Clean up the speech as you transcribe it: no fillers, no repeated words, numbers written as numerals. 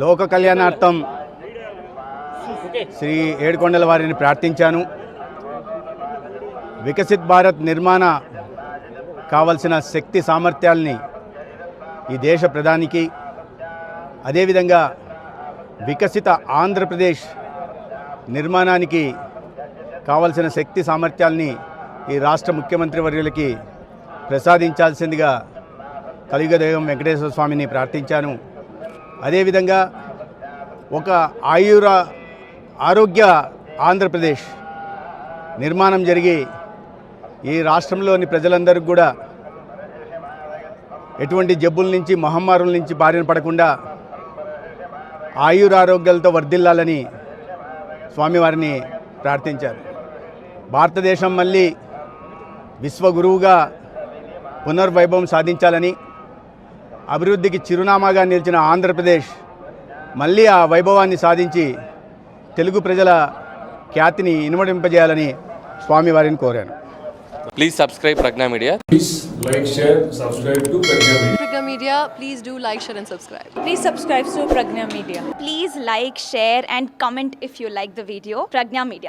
లోక కళ్యాణార్థం శ్రీ ఏడుకొండల వారిని ప్రార్థించాను. వికసిత్ భారత్ నిర్మాణ కావలసిన శక్తి సామర్థ్యాల్ని ఈ దేశ ప్రధానికి, అదేవిధంగా వికసిత ఆంధ్రప్రదేశ్ నిర్మాణానికి కావలసిన శక్తి సామర్థ్యాల్ని ఈ రాష్ట్ర ముఖ్యమంత్రి వర్యులకి ప్రసాదించాల్సిందిగా కలియుగ దైవం వెంకటేశ్వర స్వామిని ప్రార్థించాను. అదేవిధంగా ఒక ఆరోగ్య ఆంధ్రప్రదేశ్ నిర్మాణం జరిగి ఈ రాష్ట్రంలోని ప్రజలందరికీ కూడా ఎటువంటి జబ్బుల నుంచి మహమ్మారుల నుంచి బారిన పడకుండా ఆరోగ్యాలతో వర్ధిల్లాలని స్వామివారిని ప్రార్థించారు. భారతదేశం మళ్ళీ విశ్వగురువుగా పునర్వైభవం సాధించాలని, అభివృద్ధికి చిరునామాగా నిలిచిన ఆంధ్రప్రదేశ్ మళ్ళీ ఆ వైభవాన్ని సాధించి తెలుగు ప్రజల ఖ్యాతిని ఇనుమడింపజేయాలని స్వామివారిని కోరాను. Please subscribe Pragna Media. Please like, share, subscribe to Pragna Media. Pragna Media, please do like, share and subscribe. Please subscribe to Pragna Media. Please like, share and comment if you like the video. Pragna Media.